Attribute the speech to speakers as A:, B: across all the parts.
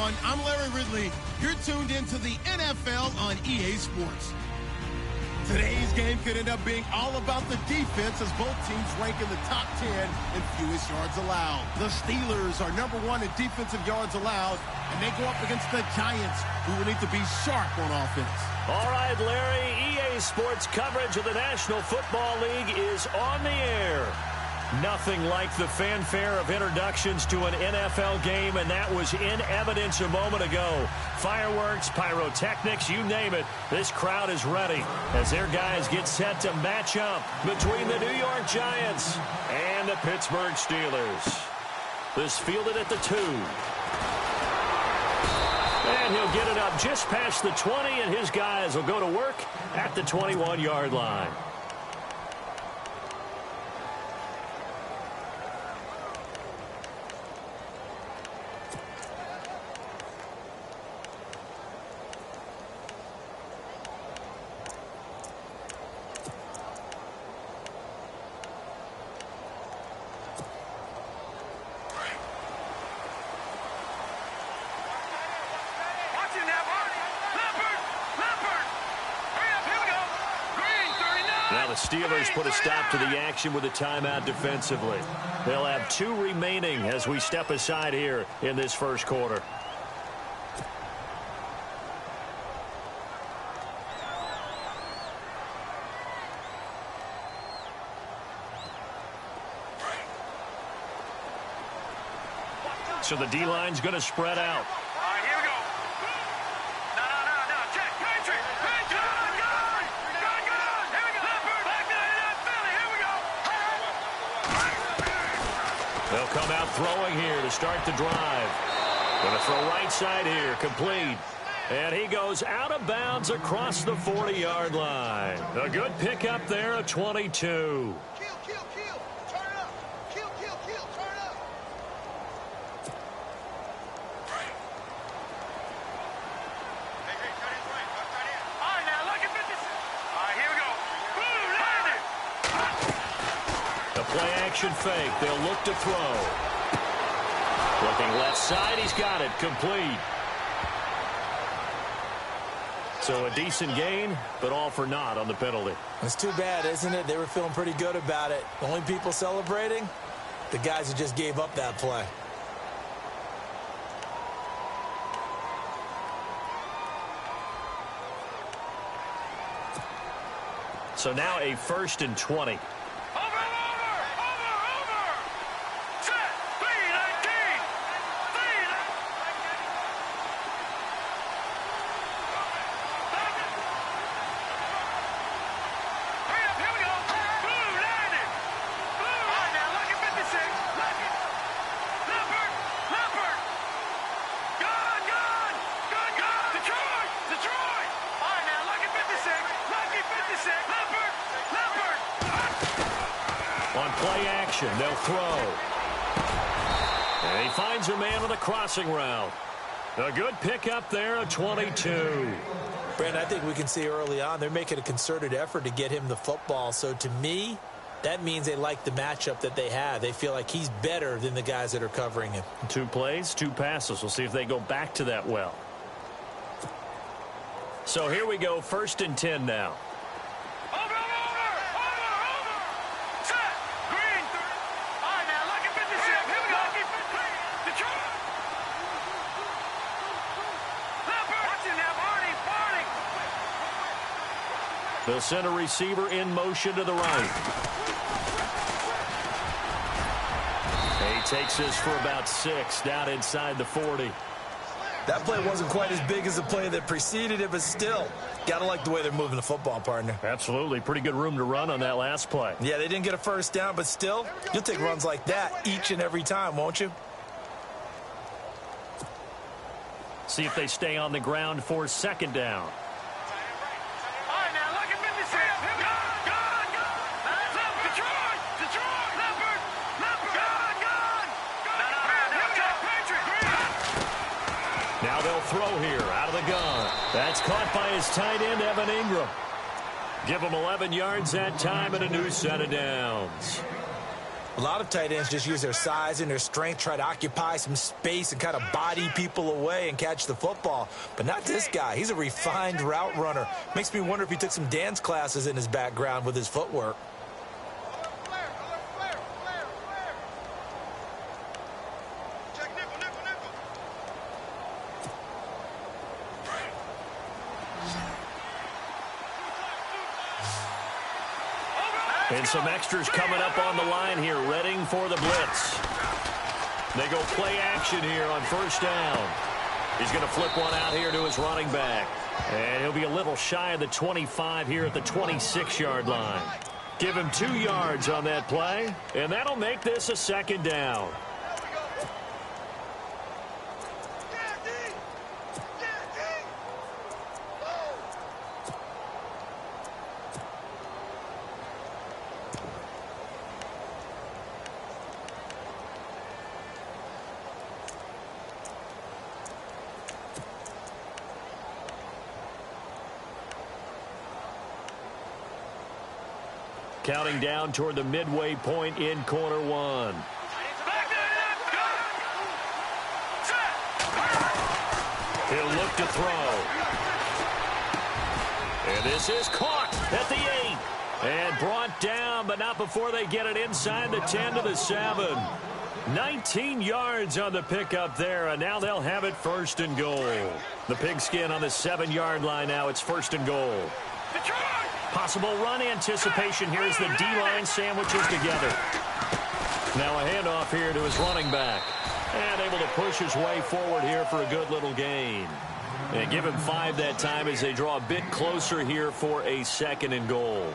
A: everyone. I'm Larry Ridley. You're tuned into the NFL on EA Sports. Today's game could end up being all about the defense as both teams rank in the top 10 in fewest yards allowed. The Steelers are #1 in defensive yards allowed, and they go up against the Giants, who will need to be sharp on offense.
B: All right, Larry, EA Sports coverage of the National Football League is on the air. Nothing like the fanfare of introductions to an NFL game, and that was in evidence a moment ago. Fireworks, pyrotechnics, you name it. This crowd is ready as their guys get set to match up between the New York Giants and the Pittsburgh Steelers. This fielded at the 2. And he'll get it up just past the 20, and his guys will go to work at the 21-yard line. Now the Steelers put a stop to the action with a timeout defensively. They'll have 2 remaining as we step aside here in this first quarter. So the D-line's going to spread out. They'll come out throwing here to start the drive. Going to throw right side here, complete. And he goes out of bounds across the 40-yard line. A good pickup there, a 22. Play-action fake. They'll look to throw. Looking left side. He's got it. Complete. So a decent gain, but all for naught on the penalty.
C: It's too bad, isn't it? They were feeling pretty good about it. The only people celebrating, the guys who just gave up that play.
B: So now a 1st and 20. On play action, they'll throw. And he finds a man on the crossing route. A good pickup there, a 22.
C: Brandon, I think we can see early on they're making a concerted effort to get him the football. So to me, that means they like the matchup that they have. They feel like he's better than the guys that are covering him.
B: 2 plays, 2 passes. We'll see if they go back to that well. So here we go, 1st and 10 now. They'll send a receiver in motion to the right. He takes this for about 6 down inside the 40.
C: That play wasn't quite as big as the play that preceded it, but still, got to like the way they're moving the football, partner.
B: Absolutely. Pretty good room to run on that last play.
C: Yeah, they didn't get a first down, but still, you'll take runs like that each and every time, won't you?
B: See if they stay on the ground for 2nd down. Now they'll throw here out of the gun. That's caught by his tight end, Evan Ingram. Give him 11 yards that time and a new set of downs.
C: A lot of tight ends just use their size and their strength, try to occupy some space and kind of body people away and catch the football. But not this guy. He's a refined route runner. Makes me wonder if he took some dance classes in his background with his footwork.
B: And some extras coming up on the line here, readying for the blitz. They go play action here on first down. He's going to flip one out here to his running back. And he'll be a little shy of the 25 here at the 26-yard line. Give him 2 yards on that play, and that'll make this a second down. Counting down toward the midway point in quarter one. He'll look to throw. And this is caught at the 8. And brought down, but not before they get it inside the 10 to the 7. 19 yards on the pickup there, and now they'll have it first and goal. The pigskin on the 7-yard line now. It's first and goal. Possible run anticipation here as the D-line sandwiches together. Now a handoff here to his running back. And able to push his way forward here for a good little gain. And give him 5 that time as they draw a bit closer here for a second and goal.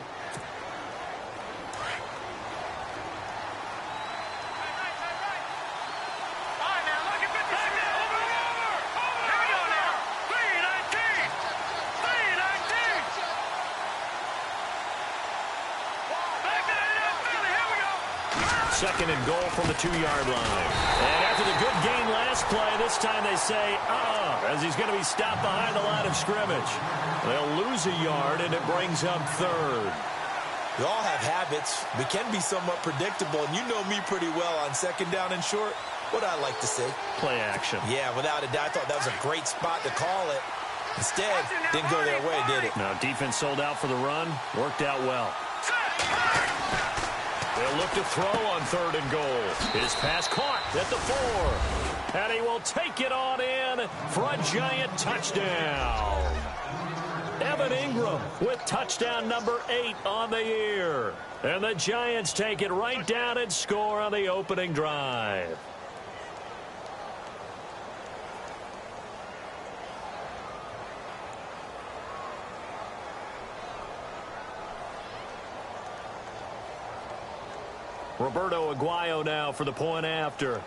B: Second and goal from the 2-yard line. And after the good gain last play, this time they say, as he's going to be stopped behind the line of scrimmage. They'll lose a yard, and it brings up third.
C: We all have habits. We can be somewhat predictable, and you know me pretty well on second down and short. What I like to say?
B: Play action.
C: Yeah, without a doubt, I thought that was a great spot to call it. Instead, didn't go their way, did it?
B: No, defense sold out for the run. Worked out well. They'll look to throw on third and goal. His pass caught at the 4. And he will take it on in for a giant touchdown. Evan Ingram with touchdown number 8 on the year. And the Giants take it right down and score on the opening drive. Roberto Aguayo now for the point after.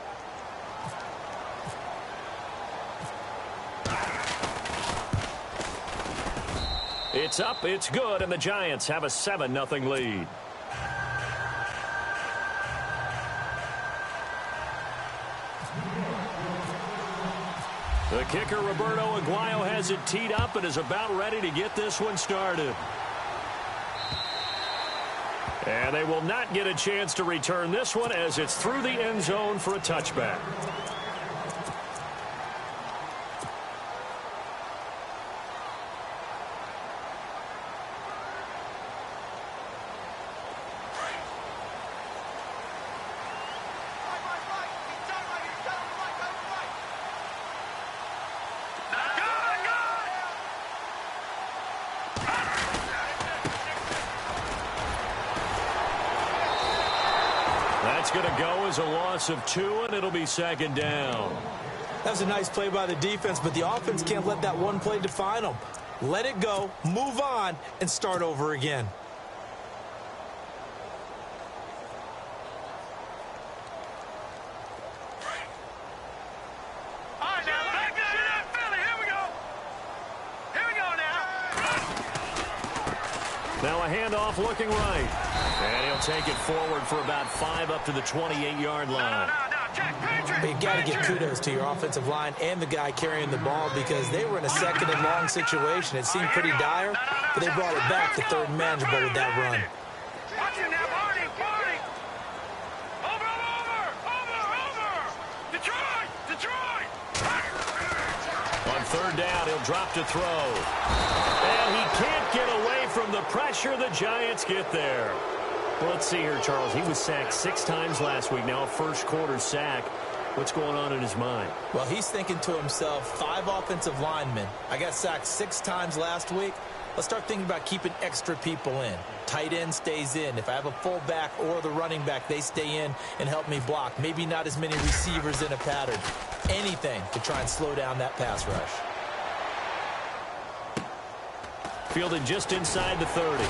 B: It's up, it's good, and the Giants have a 7-0 lead. The kicker, Roberto Aguayo, has it teed up and is about ready to get this one started. And they will not get a chance to return this one as it's through the end zone for a touchback. That's going to go as a loss of 2, and it'll be second down.
C: That was a nice play by the defense, but the offense can't let that one play define them. Let it go, move on, and start over again.
B: Now a handoff looking right. And he'll take it forward for about 5 up to the 28-yard line.
C: But you got to give kudos to your offensive line and the guy carrying the ball because they were in a second and long situation. It seemed pretty dire, but they brought it back to third and manageable with that run.
B: third down, he'll drop to throw. And he can't get away from the pressure. The Giants get there. Well, let's see here, Charles. He was sacked 6 times last week. Now a first-quarter sack. What's going on in his mind?
C: Well, he's thinking to himself, 5 offensive linemen. I got sacked 6 times last week. Let's start thinking about keeping extra people in. Tight end stays in. If I have a fullback or the running back, they stay in and help me block. Maybe not as many receivers in a pattern. Anything to try and slow down that pass rush.
B: Fielded just inside the 30.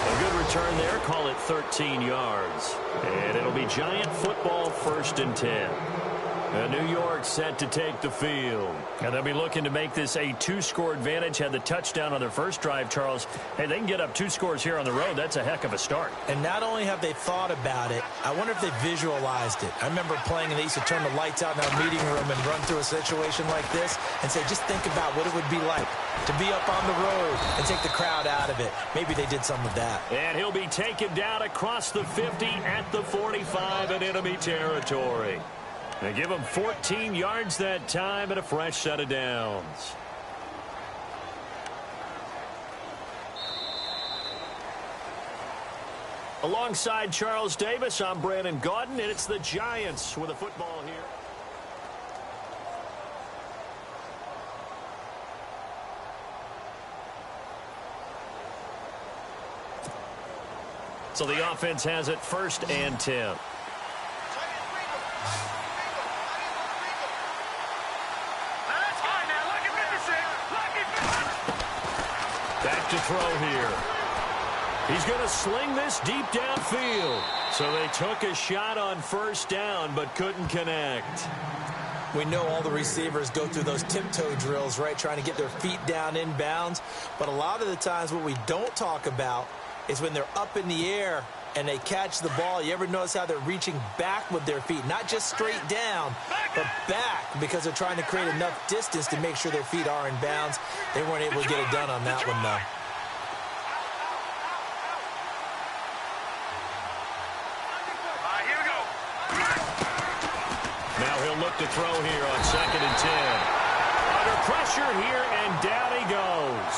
B: A good return there. Call it 13 yards. And it'll be Giant football, 1st and 10. New York set to take the field. And they'll be looking to make this a 2-score advantage. Had the touchdown on their first drive, Charles. Hey, they can get up 2 scores here on the road. That's a heck of a start.
C: And not only have they thought about it, I wonder if they visualized it. I remember playing and they used to turn the lights out in our meeting room and run through a situation like this and say, just think about what it would be like to be up on the road and take the crowd out of it. Maybe they did some of that.
B: And he'll be taken down across the 50 at the 45 in enemy territory. They give him 14 yards that time and a fresh set of downs. Alongside Charles Davis, I'm Brandon Gaudin, and it's the Giants with a football here. So the offense has it 1st and 10. Back to throw here. He's going to sling this deep downfield. So they took a shot on 1st down, but couldn't connect.
C: We know all the receivers go through those tiptoe drills, right, trying to get their feet down in bounds. But a lot of the times what we don't talk about is when they're up in the air and they catch the ball. You ever notice how they're reaching back with their feet? Not just straight down, but back, because they're trying to create enough distance to make sure their feet are in bounds. They weren't able to get it done on that one, though.
B: Now he'll look to throw here on 2nd and 10. Under pressure here, and down he goes.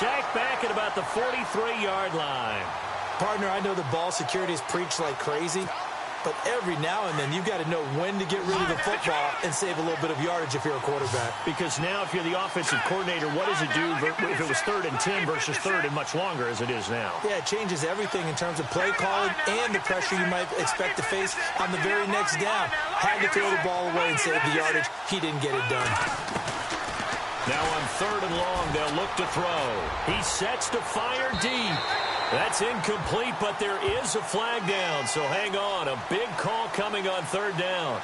B: Sacked back at about the 43-yard line.
C: Partner, I know the ball security is preached like crazy, but every now and then you've got to know when to get rid of the football and save a little bit of yardage if you're a quarterback.
B: Because now if you're the offensive coordinator, what does it do if it was 3rd and 10 versus 3rd and much longer as it is now?
C: Yeah, it changes everything in terms of play calling and the pressure you might expect to face on the very next down. Had to throw the ball away and save the yardage. He didn't get it done.
B: Now on 3rd and long, they'll look to throw. He sets to fire deep. That's incomplete, but there is a flag down, so hang on. A big call coming on 3rd down.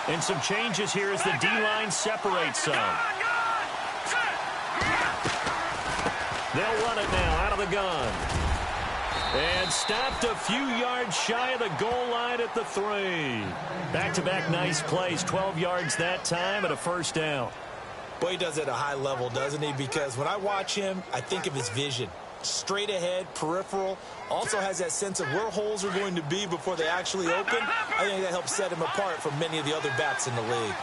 B: And some changes here as the D-line separates some. They'll run it now out of the gun. And stopped a few yards shy of the goal line at the 3. Back-to-back nice plays. 12 yards that time and a 1st down.
C: Boy, he does it at a high level, doesn't he? Because when I watch him, I think of his vision. Straight ahead, peripheral. Also has that sense of where holes are going to be before they actually open. I think that helps set him apart from many of the other backs in the league.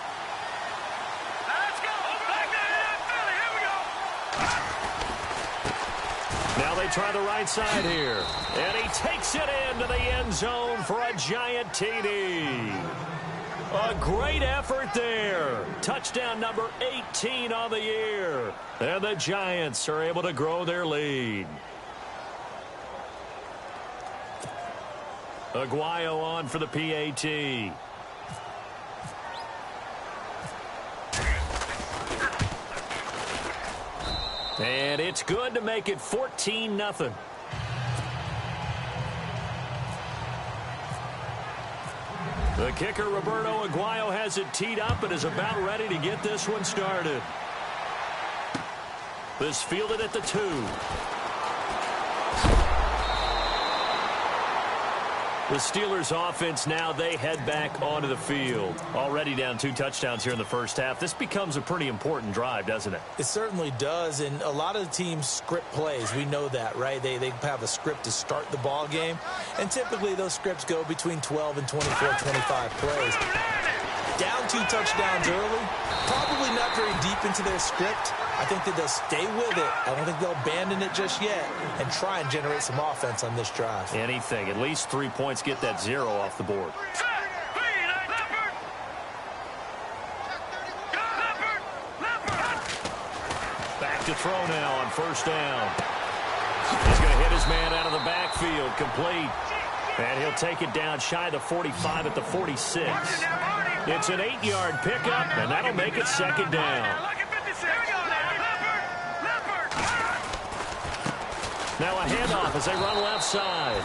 B: Now they try the right side here. And he takes it into the end zone for a Giant TD. A great effort there. Touchdown number 18 on the year. And the Giants are able to grow their lead. Aguayo on for the PAT. And it's good to make it 14-0. The kicker, Roberto Aguayo, has it teed up and is about ready to get this one started. This fielded at the 2. The Steelers offense now, they head back onto the field. Already down 2 touchdowns here in the first half. This becomes a pretty important drive, doesn't it?
C: It certainly does, and a lot of the teams script plays. We know that, right? They have a script to start the ball game, and typically those scripts go between 12 and 24, 25 plays. Down 2 touchdowns early, probably not very deep into their script. I think that they'll stay with it. I don't think they'll abandon it just yet and try and generate some offense on this drive.
B: Anything. At least 3 points, get that 0 off the board. Back to throw now on first down. He's going to hit his man out of the backfield, complete. And he'll take it down shy of the 45 at the 46. It's an 8-yard pickup, and that'll make it second down. Now a handoff as they run left side.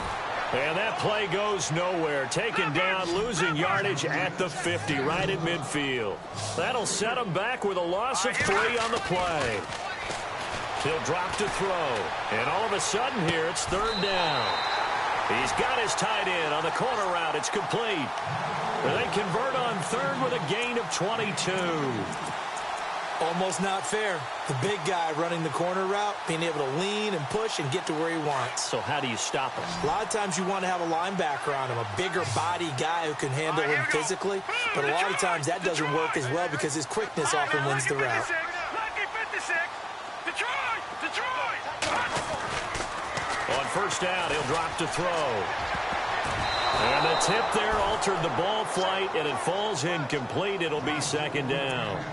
B: And that play goes nowhere. Taken down, losing yardage at the 50, right at midfield. That'll set him back with a loss of 3 on the play. He'll drop to throw. And all of a sudden here, it's third down. He's got his tight end on the corner route. It's complete. They convert on third with a gain of 22.
C: Almost not fair. The big guy running the corner route, being able to lean and push and get to where he wants.
B: So how do you stop him?
C: A lot of times you want to have a linebacker on him, a bigger body guy who can handle him physically. But a lot of times that doesn't work as well because his quickness often wins the route.
B: On first down, he'll drop to throw. And the tip there altered the ball flight, and it falls incomplete. It'll be second down.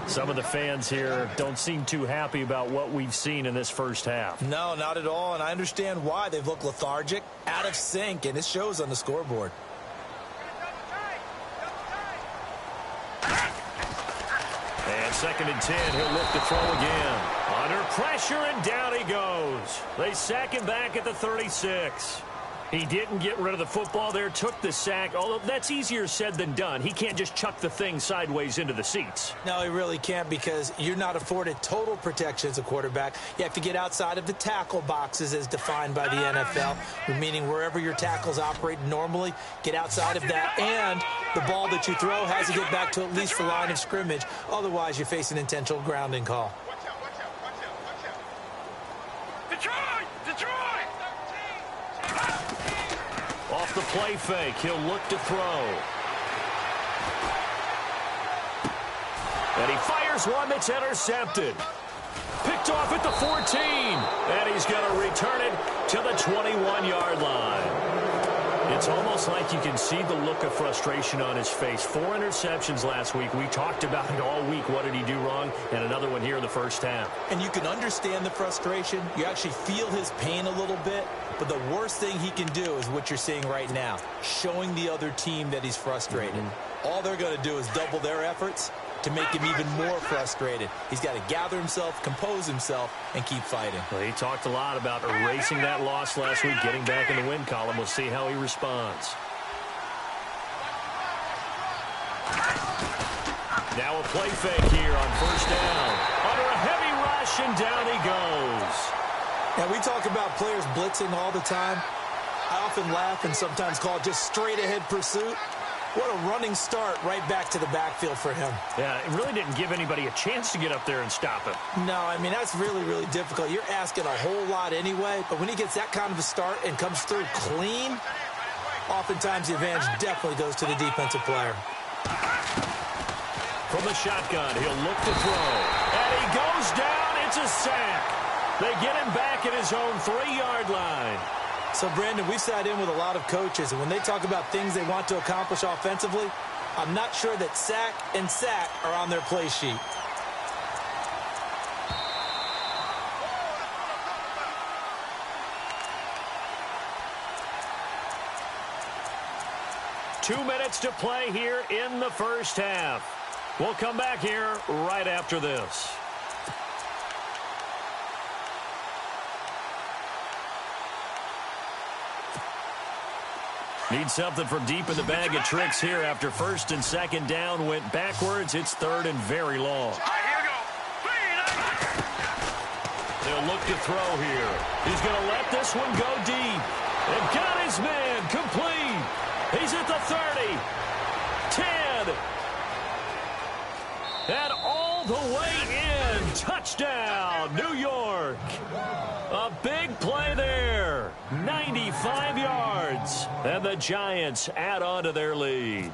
B: Some of the fans here don't seem too happy about what we've seen in this first half.
C: No, not at all, and I understand why. They've looked lethargic, out of sync, and it shows on the scoreboard.
B: And second and 10, he'll look to throw again. Under pressure, and down he goes. They sack him back at the 36. He didn't get rid of the football there, took the sack, although that's easier said than done. He can't just chuck the thing sideways into the seats.
C: No, he really can't because you're not afforded total protection as a quarterback. You have to get outside of the tackle boxes as defined by the NFL, meaning wherever your tackles operate normally, get outside of that, and the ball that you throw has to get back to at least the line of scrimmage. Otherwise, you face an intentional grounding call.
B: Off the play fake, he'll look to throw. And he fires one that's intercepted. Picked off at the 14. And he's going to return it to the 21-yard line. It's almost like you can see the look of frustration on his face. 4 interceptions last week. We talked about it all week. What did he do wrong? And another one here in the first half.
C: And you can understand the frustration. You actually feel his pain a little bit. But the worst thing he can do is what you're seeing right now, showing the other team that he's frustrated. All they're going to do is double their efforts to make him even more frustrated. He's got to gather himself, compose himself, and keep fighting.
B: Well, he talked a lot about erasing that loss last week, getting back in the win column. We'll see how he responds. Now a play fake here on first down. Under a heavy rush, and down he goes.
C: Now, we talk about players blitzing all the time. I often laugh and sometimes call it just straight-ahead pursuit. What a running start right back to the backfield for him.
B: Yeah, it really didn't give anybody a chance to get up there and stop him.
C: No, I mean, that's really, really difficult. You're asking a whole lot anyway, but when he gets that kind of a start and comes through clean, oftentimes the advantage definitely goes to the defensive player.
B: From the shotgun, he'll look to throw. And he goes down. It's a sack. They get him back at his own 3-yard line.
C: So, Brandon, we've sat in with a lot of coaches, and when they talk about things they want to accomplish offensively, I'm not sure that sack and sack are on their play sheet.
B: Two minutes to play here in the first half. We'll come back here right after this. Need something from deep in the bag of tricks here after first and second down went backwards. It's third and very long. They'll look to throw here. He's going to let this one go deep. And got his man complete. He's at the 30. 10. And all the way in. Touchdown, New York. A big play there. 95 yards. And the Giants add on to their lead.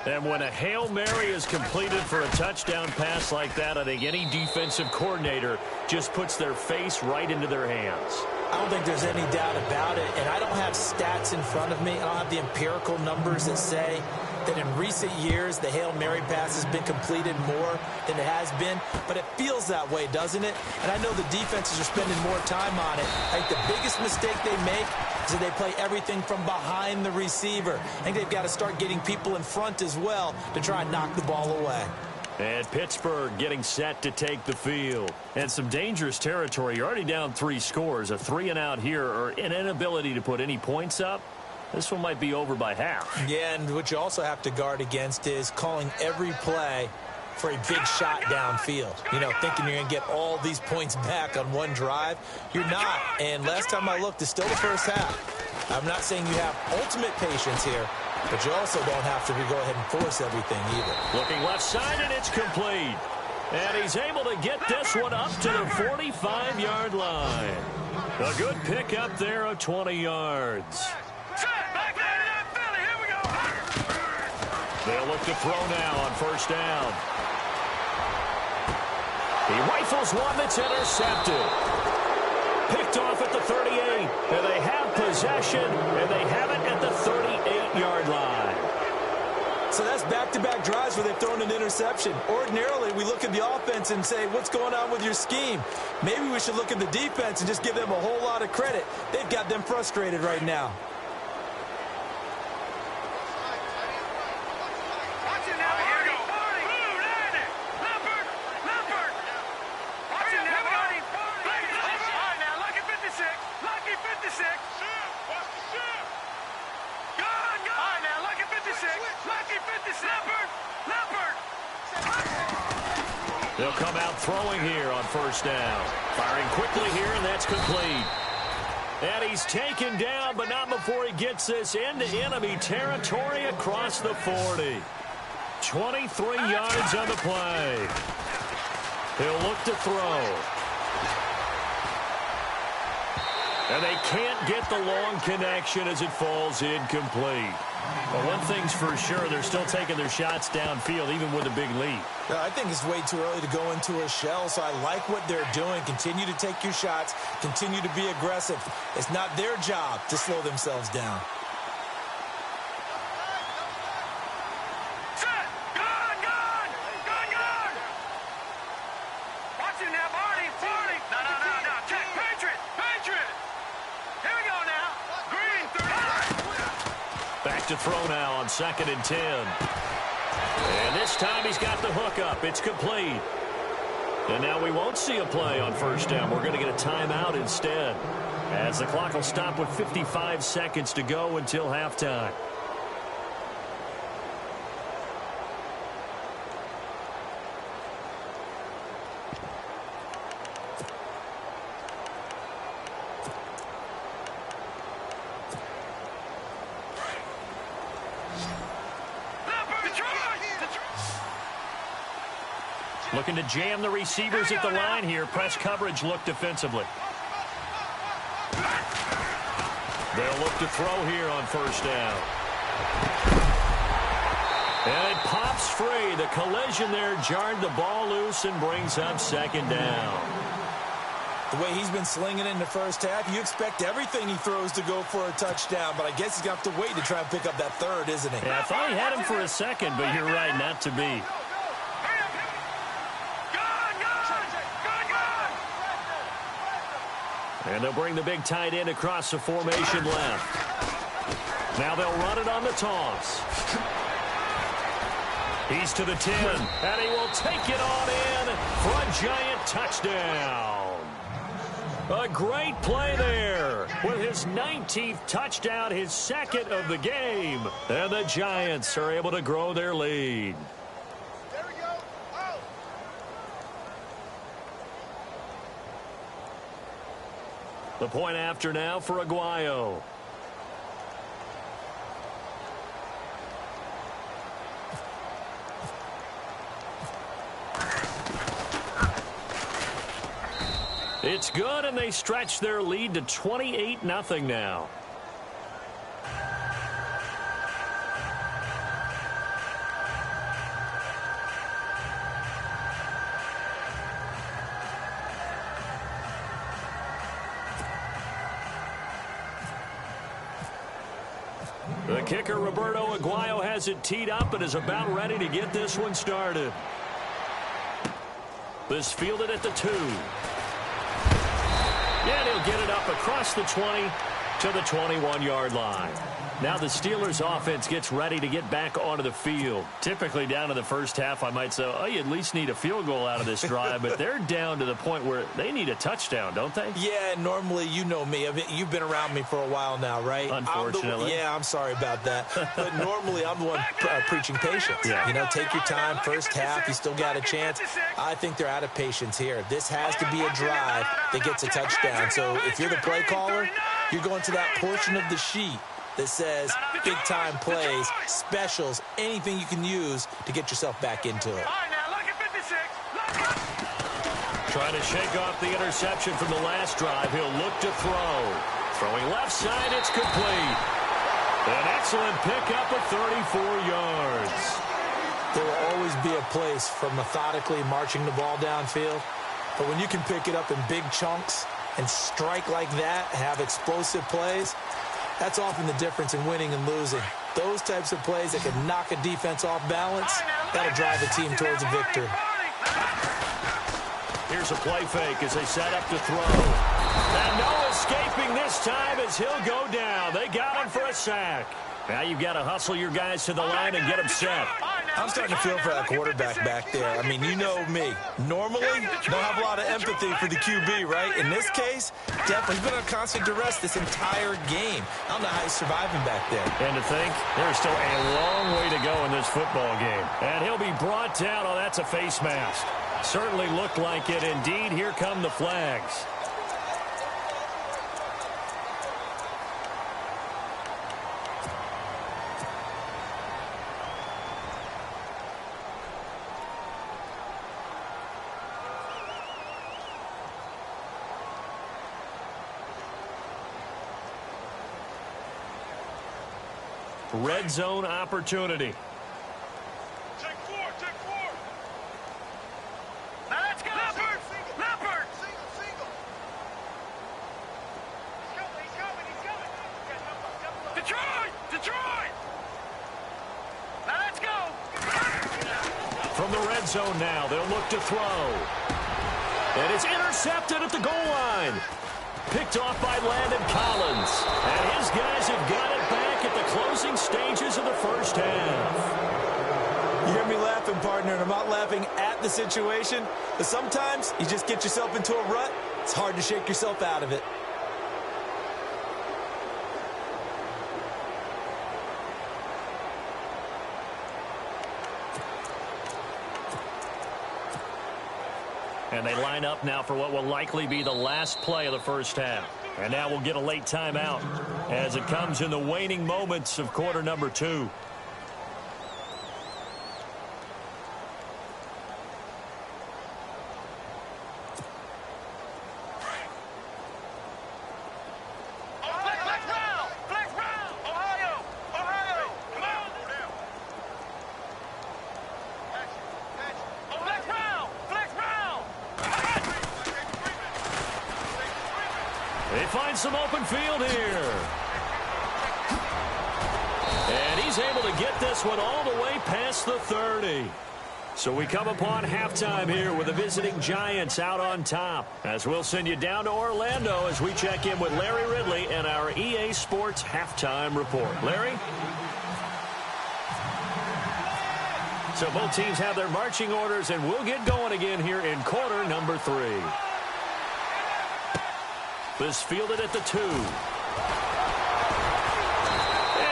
B: And when a Hail Mary is completed for a touchdown pass like that, I think any defensive coordinator just puts their face right into their hands.
C: I don't think there's any doubt about it, and I don't have stats in front of me. I don't have the empirical numbers that say that in recent years the Hail Mary pass has been completed more than it has been, but it feels that way, doesn't it? And I know the defenses are spending more time on it. I think the biggest mistake they make is that they play everything from behind the receiver. I think they've got to start getting people in front as well to try and knock the ball away.
B: And Pittsburgh getting set to take the field. And some dangerous territory. You're already down 3 scores. A 3-and-out here, or an inability to put any points up. This one might be over by half.
C: Yeah, and what you also have to guard against is calling every play for a big shot downfield. You know, thinking you're going to get all these points back on one drive. You're not. And last time I looked, it's still the first half. I'm not saying you have ultimate patience here, but you also don't have to go ahead and force everything either.
B: Looking left side, and it's complete. And he's able to get this one up to the 45-yard line. A good pick up there of 20 yards. They'll look to throw now on first down. He rifles one that's intercepted. Picked off at the 38. And they have possession, and they have it at the 38-yard line.
C: So that's back-to-back drives where they've thrown an interception. Ordinarily, we look at the offense and say, what's going on with your scheme? Maybe we should look at the defense and just give them a whole lot of credit. They've got them frustrated right now.
B: They'll come out throwing here on first down. Firing quickly here, and that's complete. And he's taken down, but not before he gets this into enemy territory across the 40. 23 yards on the play. He'll look to throw. And they can't get the long connection as it falls incomplete. Well, one thing's for sure, they're still taking their shots downfield, even with a big lead.
C: I think it's way too early to go into a shell, so I like what they're doing. Continue to take your shots. Continue to be aggressive. It's not their job to slow themselves down.
B: Back to throw now on 2nd and 10. And this time he's got the hook up. It's complete. And now we won't see a play on first down. We're going to get a timeout instead, as the clock will stop with 55 seconds to go until halftime. Looking to jam the receivers at the line here. Press coverage look defensively. They'll look to throw here on first down. And it pops free. The collision there jarred the ball loose and brings up 2nd down.
C: The way he's been slinging it in the first half, you expect everything he throws to go for a touchdown, but I guess he's got to wait to try and pick up that third, isn't he?
B: Yeah, I thought he had him for a second, but you're right, not to be. And they'll bring the big tight end across the formation left. Now they'll run it on the toss. He's to the 10, and he will take it on in for a giant touchdown. A great play there with his 19th touchdown, his 2nd of the game. And the Giants are able to grow their lead. The point after now for Aguayo. It's good, and they stretch their lead to 28-0 now. The kicker, Roberto Aguayo, has it teed up and is about ready to get this one started. This fielded at the 2. Yeah, he'll get it up across the 20 to the 21-yard line. Now the Steelers offense gets ready to get back onto the field. Typically down to the first half, I might say, oh, you at least need a field goal out of this drive, but they're down to the point where they need a touchdown, don't they?
C: Yeah, normally, you know me. I mean, you've been around me for a while now, right?
B: Unfortunately.
C: I'm sorry about that. But normally, I'm the one preaching patience.
B: Yeah.
C: You know, take your time. First half, you still got a chance. I think they're out of patience here. This has to be a drive that gets a touchdown. So if you're the play caller, you're going to that portion of the sheet that says big-time plays, specials, anything you can use to get yourself back into it.
B: Trying to shake off the interception from the last drive. He'll look to throw. Throwing left side, it's complete. An excellent pickup of 34 yards.
C: There will always be a place for methodically marching the ball downfield, but when you can pick it up in big chunks and strike like that, have explosive plays, that's often the difference in winning and losing. Those types of plays that can knock a defense off balance, that'll drive a team towards a victory.
B: Here's a play fake as they set up to throw. And no escaping this time as he'll go down. They got him for a sack. Now you've got to hustle your guys to the line and get them set.
C: I'm starting to feel for that quarterback back there. I mean, you know me. Normally, don't have a lot of empathy for the QB, right? In this case, definitely he's been on constant duress this entire game. I don't know how he's surviving back there.
B: And to think, there's still a long way to go in this football game. And he'll be brought down. Oh, that's a face mask. Certainly looked like it. Indeed, here come the flags. Red zone opportunity.
D: Take four. Now let's go. Leopard. Single. He's coming. Detroit. Now let's go.
B: From the red zone now, they'll look to throw. And it's intercepted at the goal line. Picked off by Landon Collins. And his guys have got it back at the closing stages of the first half.
C: You hear me laughing, partner, and I'm not laughing at the situation, but sometimes you just get yourself into a rut. It's hard to shake yourself out of it.
B: And they line up now for what will likely be the last play of the first half. And now we'll get a late timeout as it comes in the waning moments of quarter number 2. They find some open field here. And he's able to get this one all the way past the 30. So we come upon halftime here with the visiting Giants out on top. As we'll send you down to Orlando as we check in with Larry Ridley and our EA Sports halftime report. Larry? So both teams have their marching orders, and we'll get going again here in quarter number 3. This fielded at the 2. And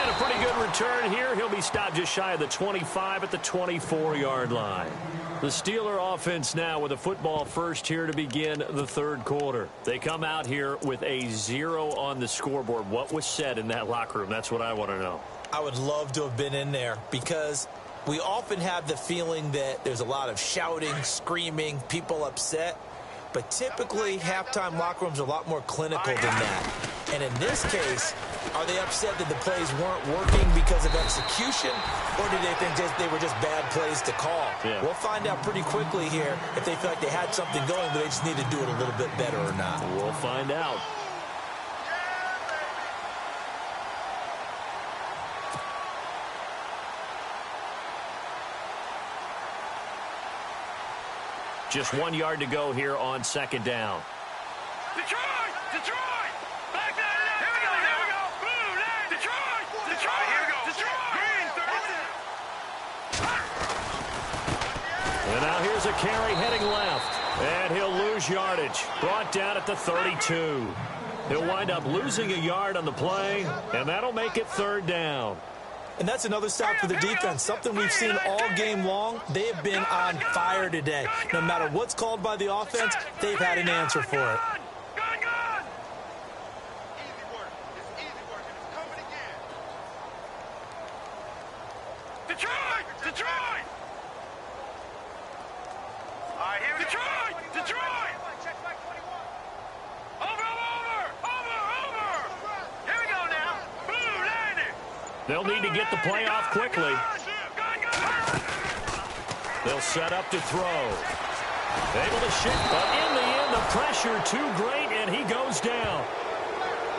B: a pretty good return here. He'll be stopped just shy of the 25 at the 24-yard line. The Steeler offense now with a football first here to begin the third quarter. They come out here with a 0 on the scoreboard. What was said in that locker room? That's what I want to know.
C: I would love to have been in there because we often have the feeling that there's a lot of shouting, screaming, people upset. But typically, halftime locker rooms are a lot more clinical than that. And in this case, are they upset that the plays weren't working because of execution, or do they think they were just bad plays to call?
B: Yeah.
C: We'll find out pretty quickly here if they feel like they had something going, but they just need to do it a little bit better or not.
B: We'll find out. Just 1 yard to go here on second down.
D: Detroit! Detroit! Back there! Here we go! Here we go! Blue line! Detroit! Detroit! Here we go! Detroit! Green 30.
B: And now here's a carry heading left. And he'll lose yardage. Brought down at the 32. He'll wind up losing a yard on the play, and that'll make it third down.
C: And that's another stop for the defense, something we've seen all game long. They have been on fire today. No matter what's called by the offense, they've had an answer for it.
D: Gun! Easy work. It's easy work, and it's coming again. Detroit! Detroit! All right, here we go. Detroit! Detroit! Check back 21. Over! Here we go now. Blue landing.
B: They'll need to get the play off quickly. They'll set up to throw. Able to shift, but in the end, the pressure too great, and he goes down.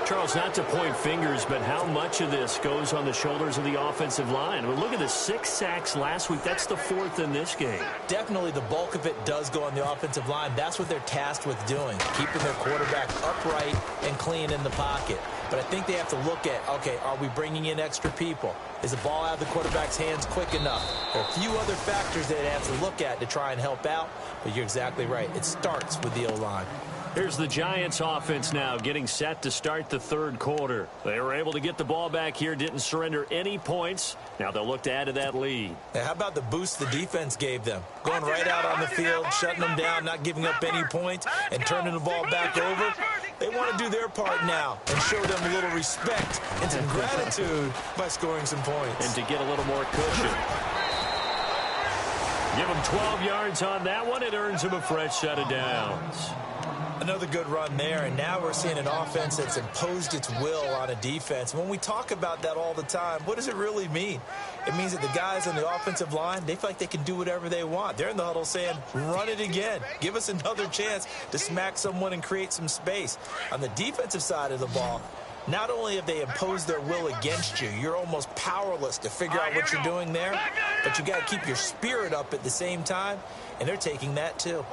B: Charles, not to point fingers, but how much of this goes on the shoulders of the offensive line? Well, look at the 6 sacks last week. That's the 4th in this game.
C: Definitely the bulk of it does go on the offensive line. That's what they're tasked with doing, keeping their quarterback upright and clean in the pocket. But I think they have to look at, okay, are we bringing in extra people? Is the ball out of the quarterback's hands quick enough? There are a few other factors that they have to look at to try and help out, but you're exactly right. It starts with the O-line.
B: Here's the Giants offense now getting set to start the third quarter. They were able to get the ball back here, didn't surrender any points. Now they'll look to add to that lead.
C: Now, how about the boost the defense gave them? Going right out on the field, shutting them down, not giving up any points, and turning the ball back over. They want to do their part now and show them a little respect and some gratitude by scoring some points.
B: And to get a little more cushion. Give them 12 yards on that one. It earns them a fresh set of downs.
C: Another good run there, and now we're seeing an offense that's imposed its will on a defense. When we talk about that all the time, what does it really mean? It means that the guys on the offensive line, they feel like they can do whatever they want. They're in the huddle saying, run it again. Give us another chance to smack someone and create some space. On the defensive side of the ball, not only have they imposed their will against you, you're almost powerless to figure out what you're doing there, but you got to keep your spirit up at the same time, and they're taking that too.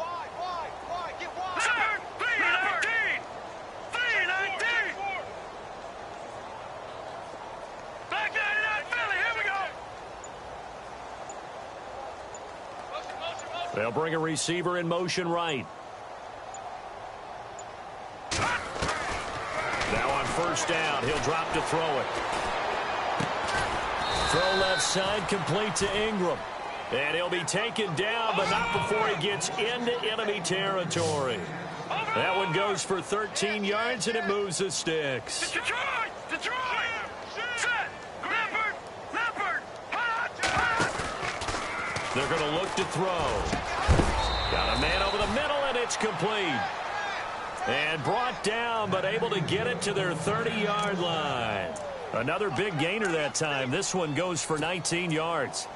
B: They'll bring a receiver in motion right. Now on first down, he'll drop to throw it. Throw left side, complete to Ingram. And he'll be taken down, but not before he gets into enemy territory. That one goes for 13 yards, and it moves the sticks.
D: Detroit! Detroit! Set! Leopard!
B: They're going to look to throw. Got a man over the middle, and it's complete. And brought down, but able to get it to their 30-yard line. Another big gainer that time. This one goes for 19 yards.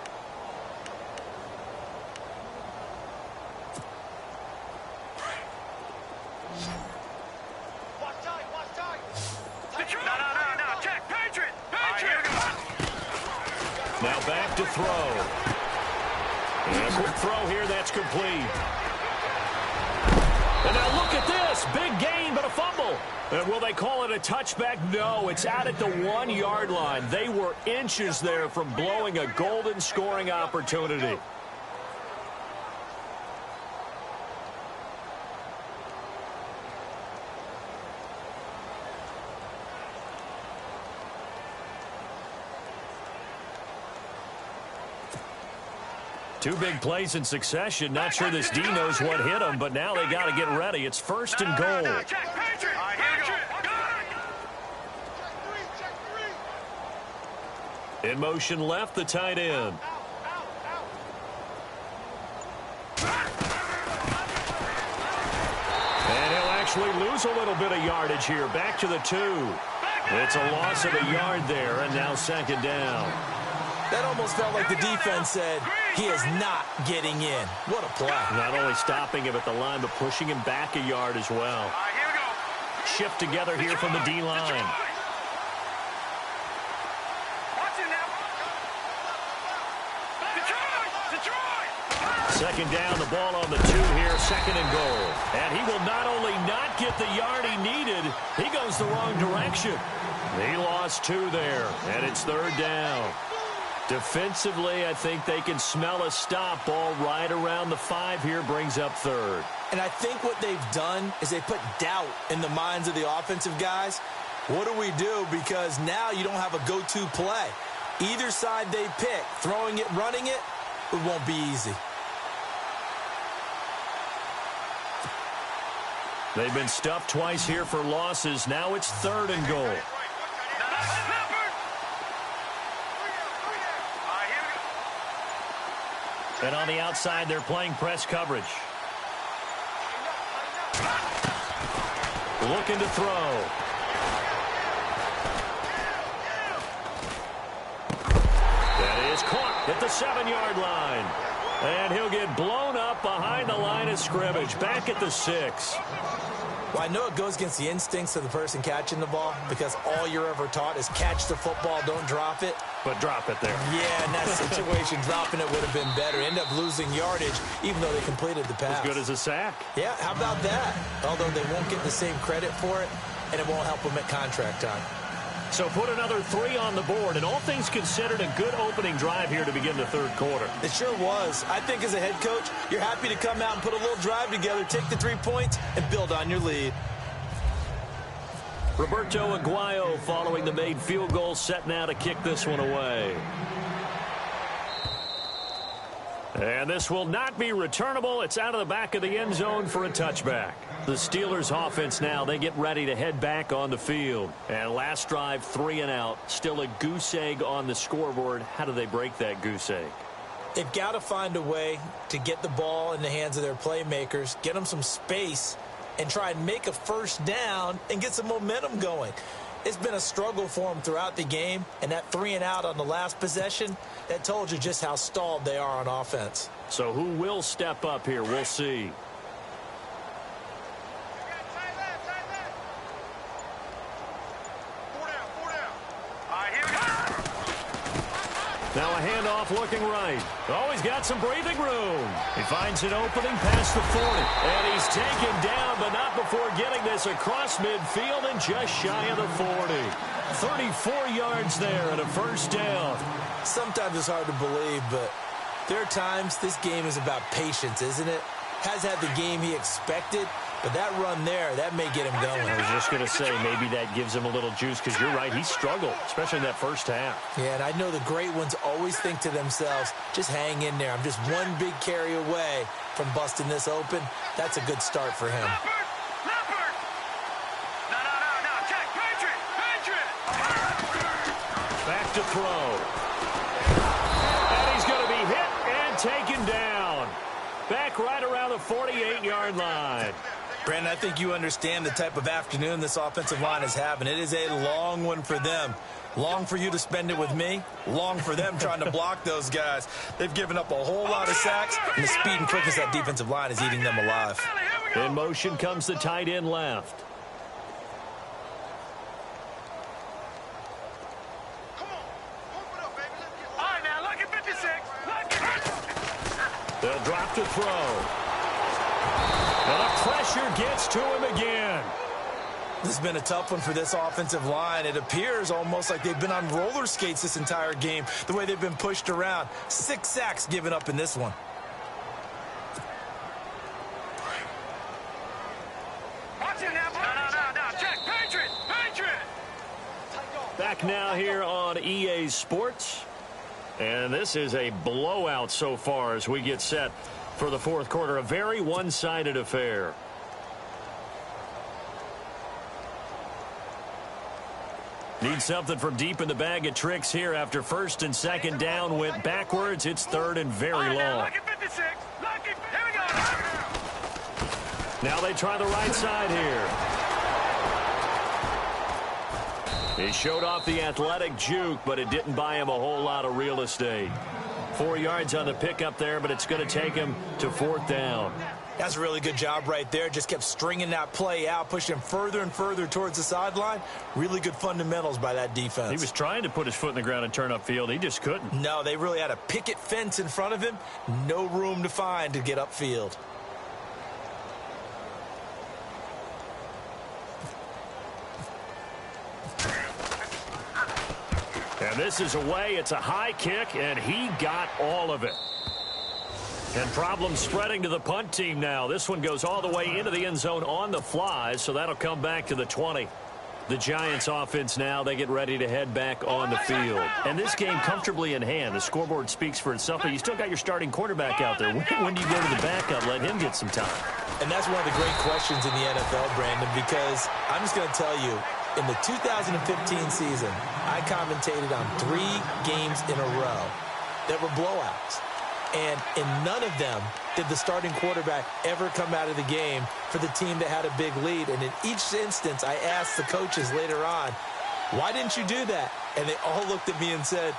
D: No. Check. Patriot!
B: Now back to throw. And a quick throw here, that's complete. And now look at this. Big gain, but a fumble. And will they call it a touchback? No, it's out at the 1-yard line. They were inches there from blowing a golden scoring opportunity. Two big plays in succession. Not sure this D knows what hit him, but now they got to get ready. It's 1st and goal. In motion left, the tight end. And he'll actually lose a little bit of yardage here. Back to the 2. It's a loss of a yard there, and now 2nd down.
C: That almost felt like the defense said, he is not getting in. What a play.
B: Not only stopping him at the line, but pushing him back a yard as well. Shift together here from the D-line. Second down, the ball on the 2 here, 2nd and goal. And he will not only not get the yard he needed, he goes the wrong direction. He lost 2 there, and it's 3rd down. Defensively, I think they can smell a stop. Ball right around the 5 here, brings up 3rd.
C: And I think what they've done is they put doubt in the minds of the offensive guys. What do we do? Because now you don't have a go-to play. Either side they pick, throwing it, running it, it won't be easy.
B: They've been stuffed twice here for losses. Now it's 3rd and goal. And on the outside, they're playing press coverage. Looking to throw. That is caught at the 7-yard line. And he'll get blown up behind the line of scrimmage. Back at the 6.
C: Well, I know it goes against the instincts of the person catching the ball because all you're ever taught is catch the football, don't drop it.
B: But drop it there.
C: Yeah, in that situation, dropping it would have been better. End up losing yardage, even though they completed the pass.
B: As good as a sack.
C: Yeah, how about that? Although they won't get the same credit for it, and it won't help them at contract time.
B: So put another 3 on the board, and all things considered, a good opening drive here to begin the 3rd quarter.
C: It sure was. I think as a head coach, you're happy to come out and put a little drive together, take the 3 points, and build on your lead.
B: Roberto Aguayo following the made field goal, set now to kick this one away. And this will not be returnable. It's out of the back of the end zone for a touchback. The Steelers offense now, they get ready to head back on the field. And last drive, 3 and out. Still a goose egg on the scoreboard. How do they break that goose egg?
C: They've got to find a way to get the ball in the hands of their playmakers, get them some space, and try and make a 1st down and get some momentum going. It's been a struggle for them throughout the game, and that 3 and out on the last possession, that told you just how stalled they are on offense.
B: So who will step up here? We'll see. Now a handoff looking right. Oh, he's got some breathing room. He finds an opening past the 40. And he's taken down, but not before getting this across midfield and just shy of the 40. 34 yards there and a 1st down.
C: Sometimes it's hard to believe, but there are times this game is about patience, isn't it? Has had the game he expected, but that run there, that may get him going.
B: I was just going to say, maybe that gives him a little juice, because you're right, he struggled, especially in that 1st half.
C: Yeah, and I know the great ones always think to themselves, just hang in there. I'm just one big carry away from busting this open. That's a good start for him.
B: Back to throw. And he's going to be hit and taken down. Back right around the 48-yard line.
C: Brandon, I think you understand the type of afternoon this offensive line is having. It is a long one for them. Long for you to spend it with me. Long for them trying to block those guys. They've given up a whole lot of sacks, and the speed and quickness of that defensive line is eating them alive.
B: In motion comes the tight end left. They'll drop to throw. And the pressure gets to him again.
C: This has been a tough one for this offensive line. It appears almost like they've been on roller skates this entire game, the way they've been pushed around. 6 sacks given up in this one.
B: Back now here on EA Sports. And this is a blowout so far as we get set for the fourth quarter. A very one-sided affair. Need something from deep in the bag of tricks here after first and second down went backwards. It's third and very long. Now they try the right side here. He showed off the athletic juke, but it didn't buy him a whole lot of real estate. 4 yards on the pickup there, but it's going to take him to fourth down.
C: That's a really good job right there. Just kept stringing that play out, pushing him further and further towards the sideline. Really good fundamentals by that defense.
B: He was trying to put his foot in the ground and turn upfield. He just couldn't.
C: No, they really had a picket fence in front of him. No room to find to get upfield.
B: And this is away. It's a high kick, and he got all of it. And problems spreading to the punt team now. This one goes all the way into the end zone on the fly, so that'll come back to the 20. The Giants offense now, they get ready to head back on the field. And this game comfortably in hand. The scoreboard speaks for itself, but you still got your starting quarterback out there. When do you go to the backup, let him get some time?
C: And that's one of the great questions in the NFL, Brandon, because I'm just going to tell you, in the 2015 season, I commentated on 3 games in a row that were blowouts. And in none of them did the starting quarterback ever come out of the game for the team that had a big lead. And in each instance, I asked the coaches later on, why didn't you do that? And they all looked at me and said,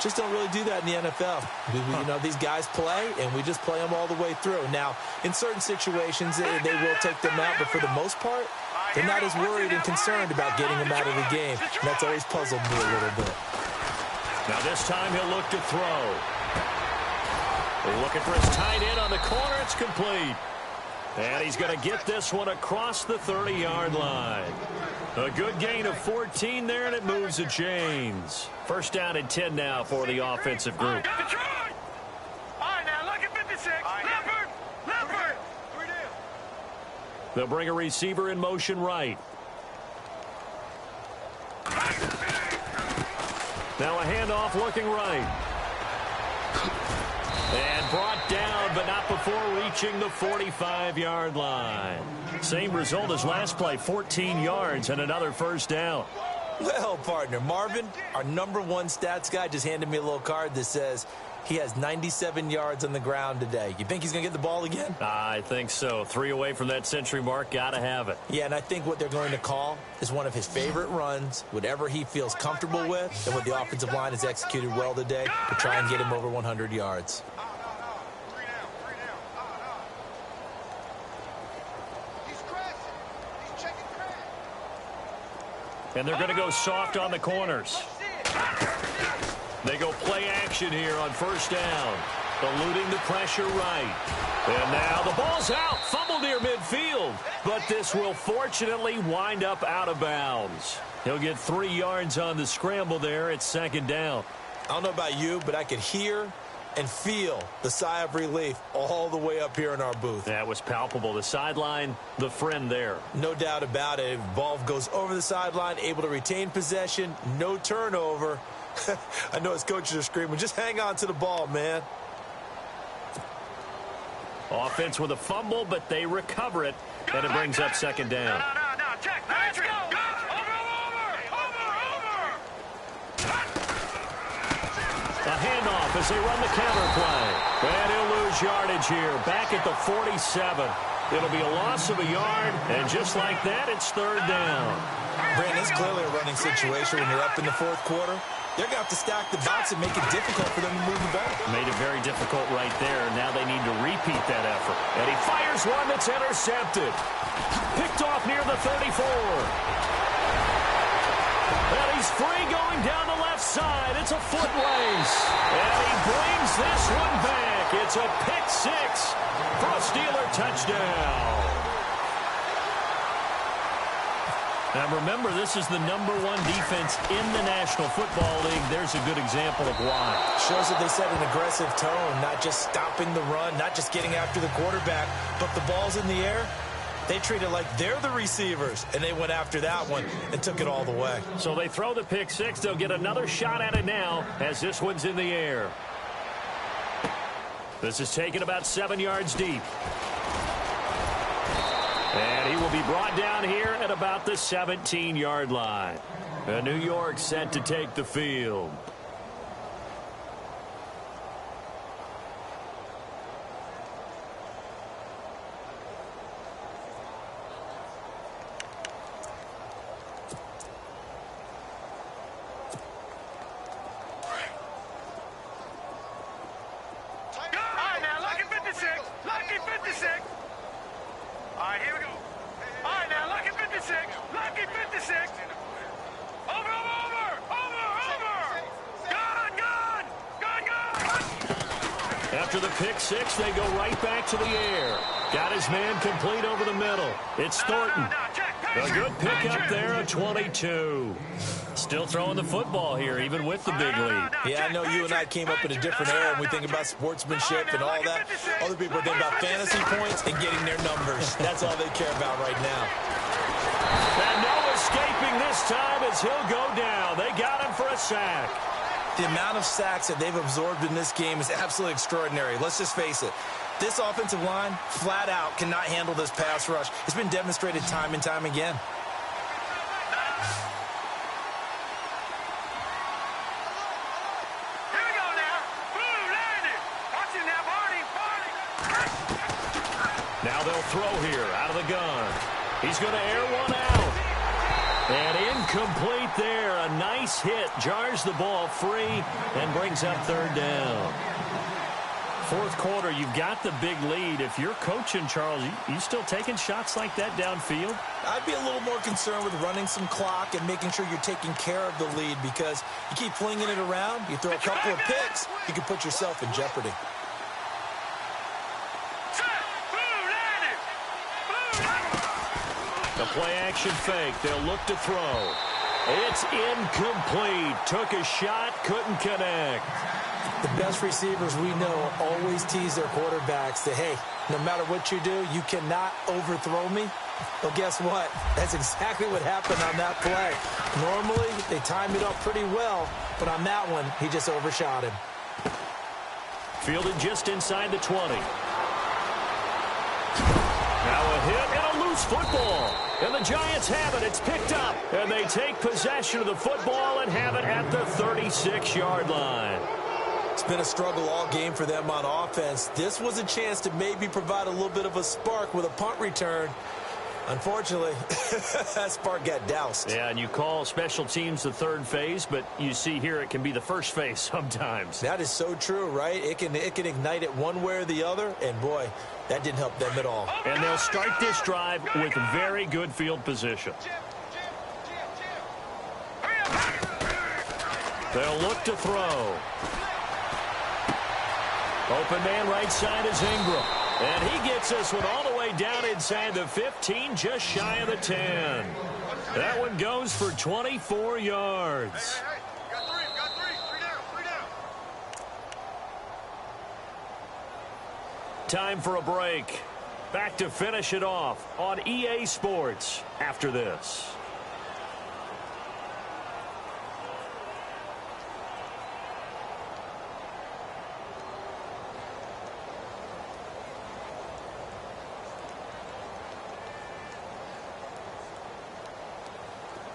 C: just don't really do that in the NFL. You know, these guys play, and we just play them all the way through. Now, in certain situations, they will take them out, but for the most part, they're not as worried and concerned about getting them out of the game. And that's always puzzled me a little bit.
B: Now this time he'll look to throw. Looking for his tight end on the corner. It's complete. And he's going to get this one across the 30-yard line. A good gain of 14 there, and it moves the chains. First down and 10 now for the offensive group.
D: All right, now look at 56. Leopard.
B: They'll bring a receiver in motion right. Now a handoff looking right. And brought down, but not before reaching the 45-yard line. Same result as last play, 14 yards and another first down.
C: Well, partner, Marvin, our number 1 stats guy, just handed me a little card that says he has 97 yards on the ground today. You think he's going to get the ball again?
B: I think so. 3 away from that century mark. Got to have it.
C: Yeah, and I think what they're going to call is one of his favorite runs, whatever he feels comfortable with, and what the offensive line has executed well today to try and get him over 100 yards.
B: And they're going to go soft on the corners. They go play action here on first down. Eluding the pressure right. And now the ball's out. Fumble near midfield. But this will fortunately wind up out of bounds. He'll get 3 yards on the scramble there. It's second down.
C: I don't know about you, but I could hear and feel the sigh of relief all the way up here in our booth.
B: That was palpable. The sideline, the friend there.
C: No doubt about it. Ball goes over the sideline, able to retain possession, no turnover. I know his coaches are screaming, just hang on to the ball, man.
B: Offense with a fumble, but they recover it, and it brings up second down.
D: No, check. Let's go.
B: A handoff as they run the counter play. And he'll lose yardage here, back at the 47. It'll be a loss of a yard, and just like that, it's third down.
C: Brandon, it's clearly a running situation when you're up in the fourth quarter. They're going to have to stack the box and make it difficult for them to move the ball.
B: Made it very difficult right there. Now they need to repeat that effort. And he fires one that's intercepted. Picked off near the 34. And he's free going down the left side. It's a foot race. And he brings this one back. It's a pick 6 for a Steeler touchdown. Now remember, this is the number 1 defense in the National Football League. There's a good example of why.
C: Shows that they set an aggressive tone, not just stopping the run, not just getting after the quarterback, but the ball's in the air. They treat it like they're the receivers, and they went after that one and took it all the way.
B: So they throw the pick six. They'll get another shot at it now as this one's in the air. This is taken about 7 yards deep. And he will be brought down here at about the 17-yard line. New York set to take the field. After the pick six, they go right back to the air. Got his man complete over the middle. It's Thornton. A good pickup there of 22. Still throwing the football here, even with the big lead.
C: Yeah, I know you and I came up in a different era, and we think about sportsmanship and all that. Other people think about fantasy points and getting their numbers. That's all they care about right now.
B: And no escaping this time as he'll go down. They got him for a sack.
C: The amount of sacks that they've absorbed in this game is absolutely extraordinary. Let's just face it. This offensive line, flat out, cannot handle this pass rush. It's been demonstrated time and time again.
D: Here we go now. Boom, landed. Watch it now, Barney.
B: Now they'll throw here out of the gun. He's going to air one out. And incomplete there. A nice hit. Jars the ball free and brings up third down. Fourth quarter, you've got the big lead. If you're coaching, Charles, you still taking shots like that downfield?
C: I'd be a little more concerned with running some clock and making sure you're taking care of the lead, because you keep flinging it around, you throw a couple of picks, you can put yourself in jeopardy.
B: The play-action fake. They'll look to throw. It's incomplete. Took a shot, couldn't connect.
C: The best receivers we know always tease their quarterbacks that, hey, no matter what you do, you cannot overthrow me. Well, guess what? That's exactly what happened on that play. Normally, they time it up pretty well, but on that one, he just overshot him.
B: Fielded just inside the 20. Now a hit and a loose football. And the Giants have it. It's picked up. And they take possession of the football and have it at the 36-yard line.
C: It's been a struggle all game for them on offense. This was a chance to maybe provide a little bit of a spark with a punt return. Unfortunately, that spark got doused.
B: Yeah, and you call special teams the third phase, but you see here it can be the first phase sometimes.
C: That is so true, right? It can ignite it one way or the other, and boy, that didn't help them at all.
B: And they'll start this drive with very good field position. They'll look to throw. Open man right side is Ingram. And he gets this one all the way down inside the 15, just shy of the 10. That one goes for 24 yards.
D: Got three down.
B: Time for a break. Back to finish it off on EA Sports after this.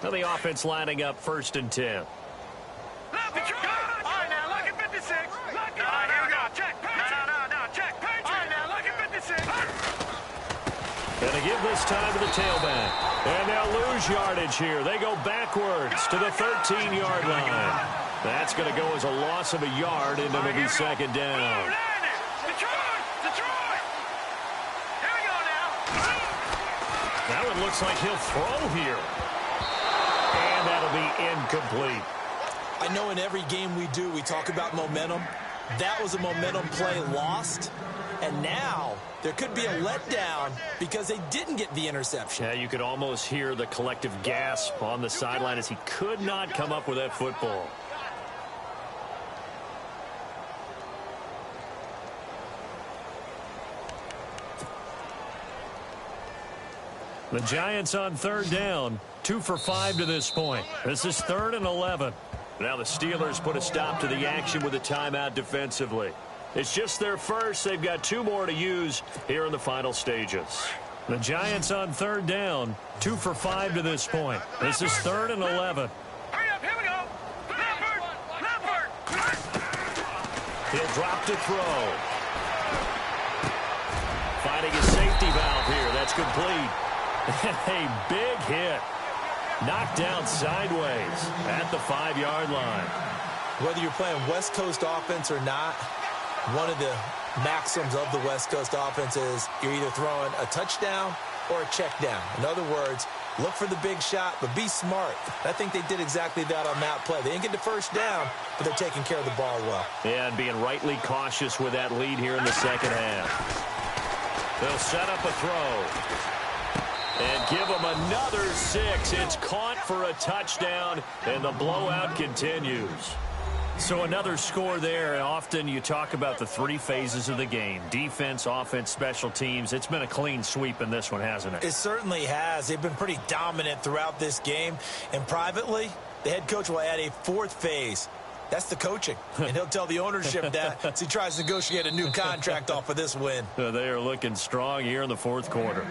B: Now the offense lining up 1st and 10.
D: All right, now, look at 56. Here we go. Check. No. Check. All right, now, look at 56.
B: And they give this time to the tailback. And they'll lose yardage here. They go backwards to the 13-yard line. That's going to go as a loss of a yard, and it'll be second down.
D: Detroit. Here we go now.
B: That one looks like he'll throw here. And that'll be incomplete.
C: I know in every game we do, we talk about momentum. That was a momentum play lost. And now there could be a letdown because they didn't get the interception.
B: Yeah, you could almost hear the collective gasp on the sideline as he could not come up with that football. The Giants on third down, 2 for 5 to this point. This is 3rd and 11. Now the Steelers put a stop to the action with a timeout defensively. It's just their first. They've got 2 more to use here in the final stages. The Giants on third down, 2 for 5 to this point. This is 3rd and 11.
D: Hurry up, here we go. Leopard.
B: He'll drop to throw. Finding a safety valve here. That's complete. A big hit. Knocked down sideways at the 5-yard line.
C: Whether you're playing West Coast offense or not, one of the maxims of the West Coast offense is you're either throwing a touchdown or a check down. In other words, look for the big shot, but be smart. I think they did exactly that on that play. They didn't get the first down, but they're taking care of the ball well.
B: Yeah, and being rightly cautious with that lead here in the second half. They'll set up a throw. And give them another 6. It's caught for a touchdown, and the blowout continues. So another score there, and often you talk about the 3 phases of the game. Defense, offense, special teams. It's been a clean sweep in this one, hasn't it?
C: It certainly has. They've been pretty dominant throughout this game. And privately, the head coach will add a 4th phase. That's the coaching. And he'll tell the ownership that as he tries to negotiate a new contract off of this win.
B: They are looking strong here in the 4th quarter.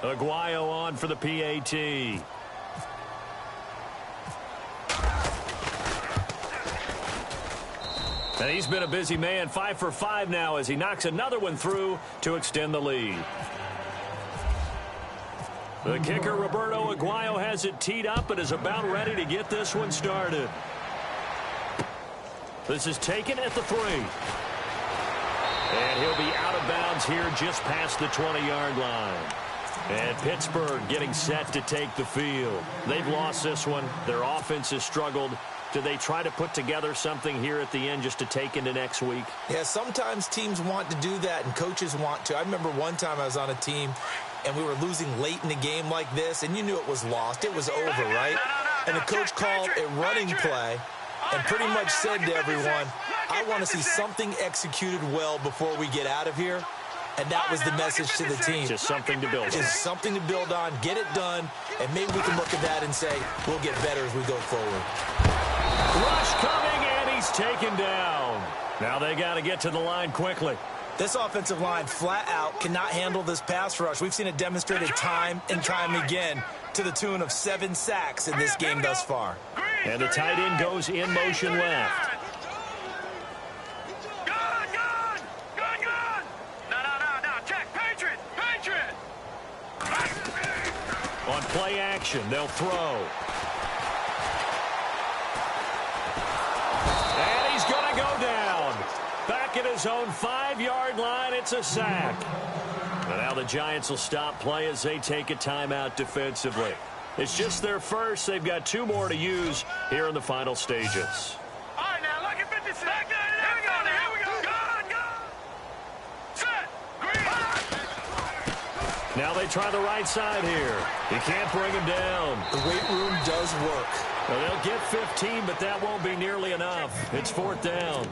B: Aguayo on for the PAT. And he's been a busy man. 5 for 5 now as he knocks another one through to extend the lead. The kicker, Roberto Aguayo, has it teed up and is about ready to get this one started. This is taken at the 3. And he'll be out of bounds here just past the 20-yard line. And Pittsburgh getting set to take the field. They've lost this one. Their offense has struggled. Do they try to put together something here at the end just to take into next week?
C: Yeah, sometimes teams want to do that and coaches want to. I remember one time I was on a team and we were losing late in the game like this, and you knew it was lost. It was over, right? And the coach called a running play and pretty much said to everyone, I want to see something executed well before we get out of here. And that was the message to the team.
B: Just something to build on.
C: Just something to build on, get it done, and maybe we can look at that and say, we'll get better as we go forward.
B: Rush coming, and he's taken down. Now they got to get to the line quickly.
C: This offensive line flat out cannot handle this pass rush. We've seen it demonstrated time and time again to the tune of 7 sacks in this game thus far.
B: And the tight end goes in motion left. On play action, they'll throw. And he's going to go down. Back at his own 5-yard line, it's a sack. And now the Giants will stop play as they take a timeout defensively. It's just their first. They've got 2 more to use here in the final stages.
D: All right, now, look at 56. Here we go. Go. Set.
B: Now they try the right side here. You can't bring him down.
C: The weight room does work.
B: Well, they'll get 15, but that won't be nearly enough. It's 4th down.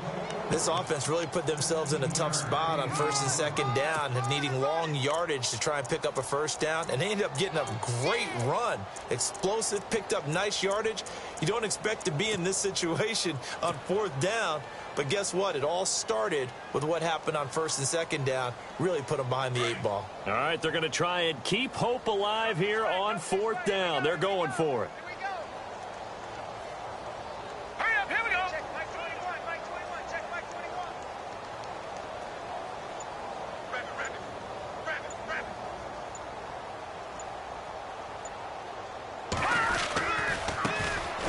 C: This offense really put themselves in a tough spot on 1st and 2nd down, needing long yardage to try and pick up a 1st down, and they ended up getting a great run. Explosive, picked up nice yardage. You don't expect to be in this situation on 4th down, but guess what? It all started with what happened on 1st and 2nd down. Really put them behind the 8 ball.
B: All right, they're going to try and keep hope alive here on 4th down. They're going for it.
D: Hurry up, here we go.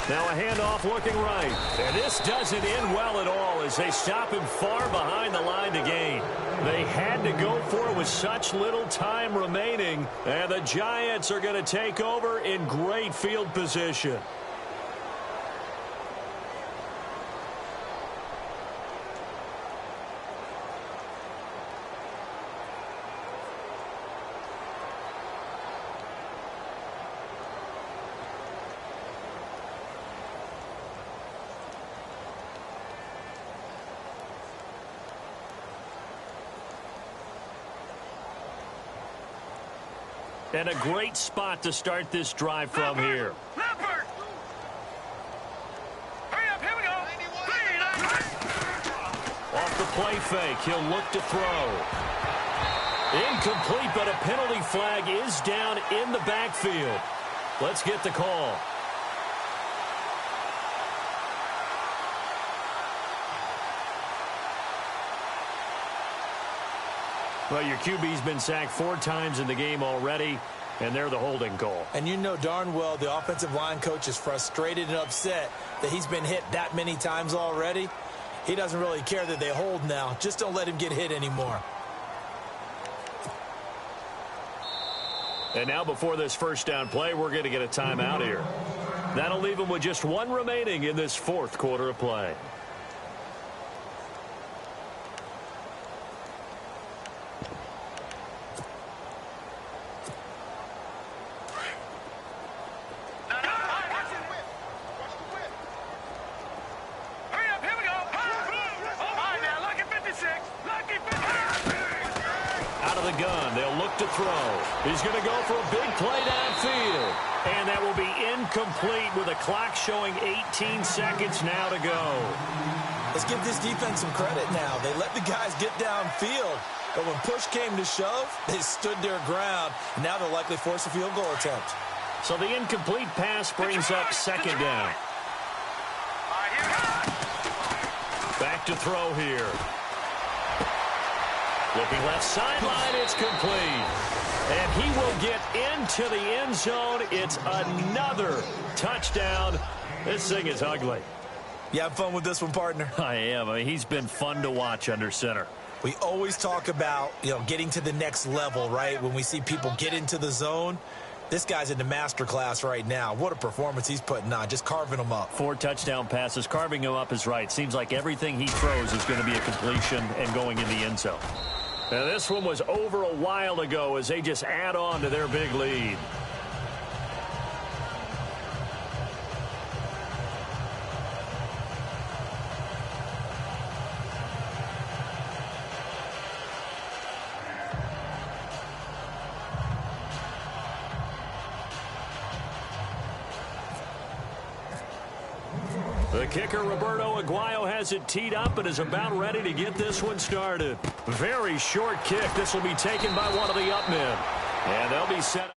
B: Now a handoff looking right. And this doesn't end well at all as they stop him far behind the line to gain. They had to go for it with such little time remaining. And the Giants are going to take over in great field position. And a great spot to start this drive from here.
D: Leopard. Hurry up, here we go.
B: Off the play fake, he'll look to throw. Incomplete, but a penalty flag is down in the backfield. Let's get the call. Well, your QB's been sacked 4 times in the game already, and they're the holding call.
C: And you know darn well the offensive line coach is frustrated and upset that he's been hit that many times already. He doesn't really care that they hold now. Just don't let him get hit anymore.
B: And now before this first down play, we're going to get a timeout here. That'll leave them with just 1 remaining in this 4th quarter of play. He's going to go for a big play downfield. And that will be incomplete with a clock showing 18 seconds now to go.
C: Let's give this defense some credit now. They let the guys get downfield. But when push came to shove, they stood their ground. And now they'll likely force a field goal attempt.
B: So the incomplete pass brings up 2nd down. Back to throw here. Looking left sideline, it's complete. And he will get into the end zone. It's another touchdown. This thing is ugly.
C: You have fun with this one, partner?
B: I am. I mean, he's been fun to watch under center.
C: We always talk about, getting to the next level, right? When we see people get into the zone. This guy's in the master class right now. What a performance he's putting on, just carving them up.
B: 4 touchdown passes. Carving him up is right. Seems like everything he throws is going to be a completion and going in the end zone. Now, this one was over a while ago as they just add on to their big lead. The kicker, Roberto Aguayo, has it teed up and is about ready to get this one started. Very short kick. This will be taken by one of the up men. And they'll be set.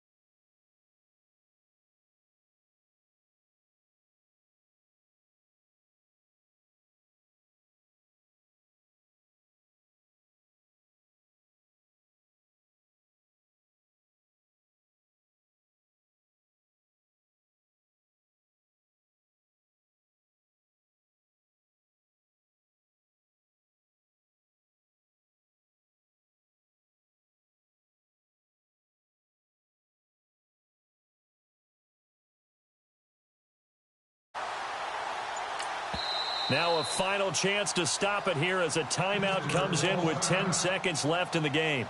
B: Now a final chance to stop it here as a timeout comes in with 10 seconds left in the game.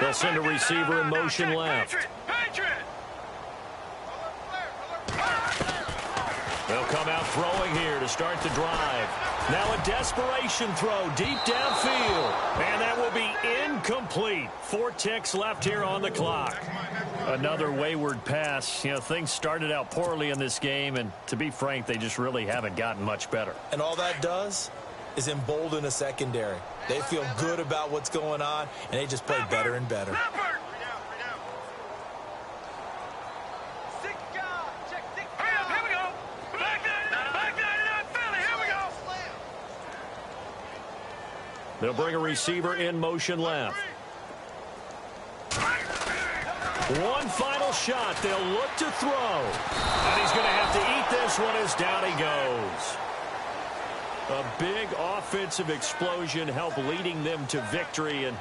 B: They'll send a receiver in motion left. They'll come out throwing here to start the drive. Now a desperation throw deep downfield. And that will be incomplete. 4 ticks left here on the clock. Another wayward pass. Things started out poorly in this game, and to be frank, they just really haven't gotten much better.
C: And all that does is embolden a secondary. They feel good about what's going on, and they just play better and better.
B: They'll bring a receiver in motion left. One final final shot. They'll look to throw. And he's going to have to eat this one as down he goes. A big offensive explosion helped leading them to victory. And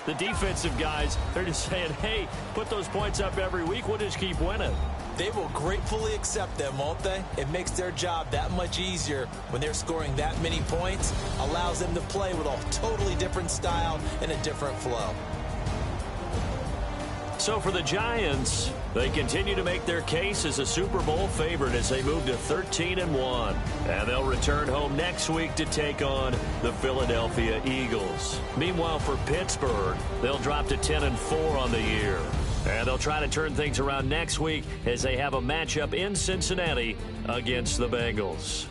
B: the defensive guys, they're just saying, hey, put those points up every week. We'll just keep winning.
C: They will gratefully accept them, won't they? It makes their job that much easier when they're scoring that many points. Allows them to play with a totally different style and a different flow.
B: So for the Giants, they continue to make their case as a Super Bowl favorite as they move to 13-1. And they'll return home next week to take on the Philadelphia Eagles. Meanwhile, for Pittsburgh, they'll drop to 10-4 on the year. And they'll try to turn things around next week as they have a matchup in Cincinnati against the Bengals.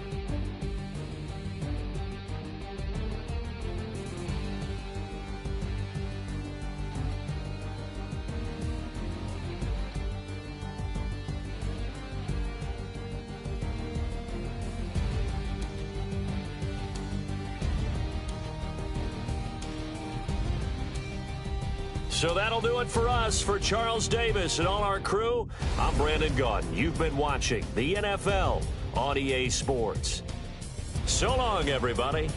B: So that'll do it for us. For Charles Davis and all our crew, I'm Brandon Gaudin. You've been watching the NFL on EA Sports. So long, everybody.